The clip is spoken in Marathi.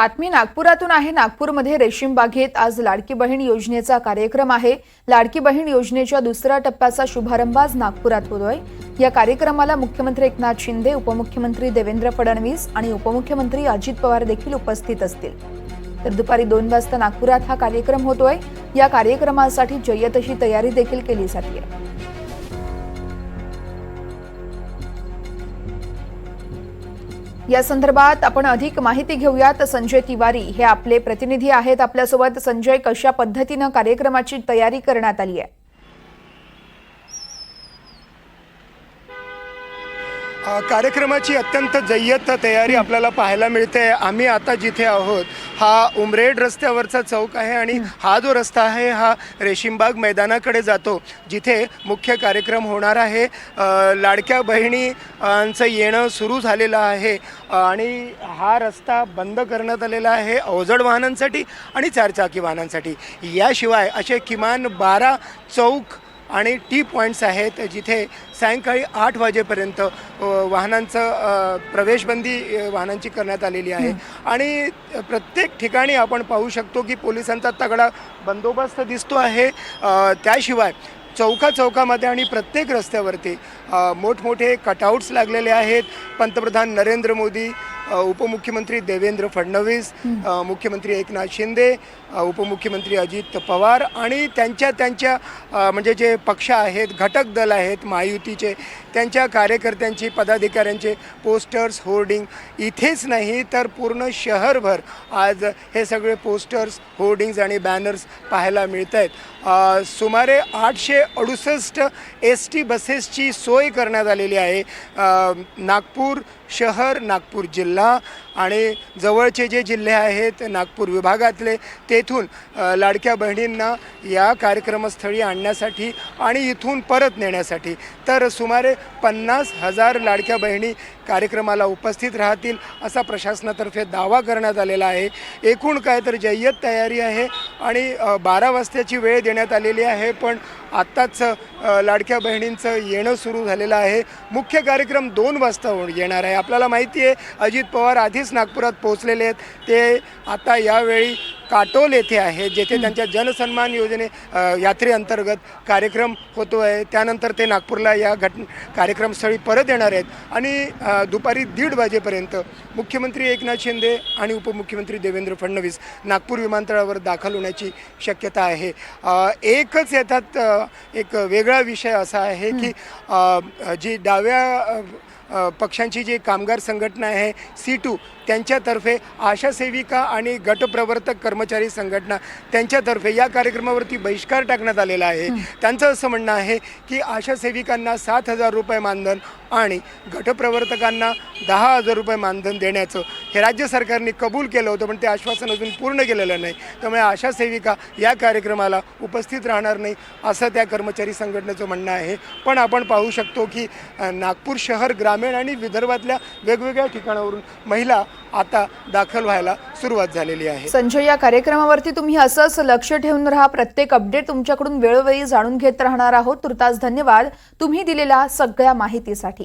बातमी नागपुरातून आहे। नागपूरमध्ये रेशीम बागेत आज लाडकी बहीण योजनेचा कार्यक्रम आहे। लाडकी बहीण योजनेच्या दुसऱ्या टप्प्याचा शुभारंभ आज नागपुरात होतोय। या कार्यक्रमाला मुख्यमंत्री एकनाथ शिंदे, उपमुख्यमंत्री देवेंद्र फडणवीस आणि उपमुख्यमंत्री अजित पवार देखील उपस्थित असतील। तर दुपारी 2 वाजता नागपुरात हा कार्यक्रम होतोय। या कार्यक्रमासाठी जय्यत अशी तयारी देखील केली जाते। या संदर्भात आपण अधिक माहिती घेऊयात। संजय तिवारी हे आपले प्रतिनिधी आहेत आपल्यासोबत। संजय, कशा पद्धतीने कार्यक्रमाची तयारी करण्यात आली आहे? कार्यक्रमाची अत्यंत जय्यत तयारी आपल्याला पाहायला मिळते। आम्ही आता जिथे आहोत हा उमरेड रस्त्यावरचा चौक आहे आणि हा जो रस्ता आहे हा रेशीमबाग मैदानाकडे जातो, जिथे मुख्य कार्यक्रम होणार आहे। लाडक्या बहिणींचं येणं सुरू झालेलं आहे आणि हा रस्ता बंद करण्यात आलेला आहे अवजड वाहनांसाठी आणि चारचाकी वाहनांसाठी। याशिवाय असे किमान 12 चौक आणि टी पॉईंट्स आहेत जिथे सायंकाळी 8 वाजेपर्यंत वाहनांचं प्रवेशबंदी वाहनांची करण्यात आलेली आहे। आणि प्रत्येक ठिकाणी आपण पाहू शकतो की पोलिसांचा तगडा बंदोबस्त दिसतो आहे। त्याशिवाय चौकामध्ये आणि प्रत्येक रस्त्यावरती मोठमोठे कटआउट्स लागलेले आहेत। पंतप्रधान नरेंद्र मोदी, उपमुख्यमंत्री देवेंद्र फडणवीस, मुख्यमंत्री एकनाथ शिंदे, उपमुख्यमंत्री अजित पवार आणि त्यांच्या म्हणजे जे पक्ष आहेत, घटक दल आहेत महायुतीचे, त्यांच्या कार्यकर्त्यांची, पदाधिकाऱ्यांचे पोस्टर्स, होर्डिंग इथेच नाही तर पूर्ण शहरभर आज हे सगळे पोस्टर्स, होर्डिंग्स आणि बॅनर्स पाहायला मिळत आहेत। सुमारे 868 ST बसेसची सोय करण्यात आलेली आहे। नागपूर शहर, नागपूर जिल्हा आणि जवळचे जे जिल्हे आहेत नागपूर विभागातले, तेथून लाडक्या बहिणींना या कार्यक्रमस्थळी आणण्यासाठी आणि इथून परत नेण्यासाठी तर सुमारे 50,000 लाडक्या बहिणी कार्यक्रमाला उपस्थित राहतील असा प्रशासनातर्फे दावा करण्यात आलेला आहे। एकूण काय तर जय्यत तयारी आहे आणि 12 वाजताची वेळ देण्यात आलेली आहे, पण आत्ताच लाडक्या बहिणींचं येणं सुरू झालेलं आहे। मुख्य कार्यक्रम 2 वाजता येणार आहे। आपल्याला माहिती आहे अजित पवार आधीच नागपुरात पोहोचलेले आहेत। ते आता यावेळी काटोल येथे आहे, जेथे त्यांच्या जनसन्मान यात्रेअंतर्गत कार्यक्रम होतो आहे। त्यानंतर ते नागपूरला या कार्यक्रमस्थळी परत येणार आहेत आणि दुपारी 1:30 वाजेपर्यंत मुख्यमंत्री एकनाथ शिंदे आणि उपमुख्यमंत्री देवेंद्र फडणवीस नागपूर विमानतळावर दाखल होण्याची शक्यता आहे। एकच याच्यात एक वेगळा विषय असा आहे की जी डाव्या पक्षांची जी कामगार संघटना आहे C2, त्यांच्यातर्फे आशा सेविका आणि गटप्रवर्तक कर्मचारी संघटना त्यांच्यातर्फे या कार्यक्रमावरती बहिष्कार टाकण्यात आलेला आहे। त्यांचं असं म्हणणं आहे की आशा सेविकांना 7,000 रुपये मानधन आणि गटप्रवर्तकांना 10,000 रुपये मानधन देण्याचं हे राज्य सरकारने कबूल केलं होतं, पण ते आश्वासन अजून पूर्ण केलेलं नाही। त्यामुळे आशा सेविका या कार्यक्रमाला उपस्थित राहणार नाही असं त्या कर्मचारी संघटनेचं म्हणणं आहे। पण आपण पाहू शकतो की नागपूर शहर, ग्रामीण आणि विदर्भातल्या वेगवेगळ्या ठिकाणावरून महिला आता दाखल व्हायला सुरुवात झालेली आहे। संजय, या कार्यक्रमावरती तुम्ही असंच लक्ष ठेवून राहा। प्रत्येक अपडेट तुमच्याकडून वेळोवेळी जाणून घेत राहणार आहोत। तुर्तास धन्यवाद तुम्ही दिलेल्या सगळ्या माहितीसाठी।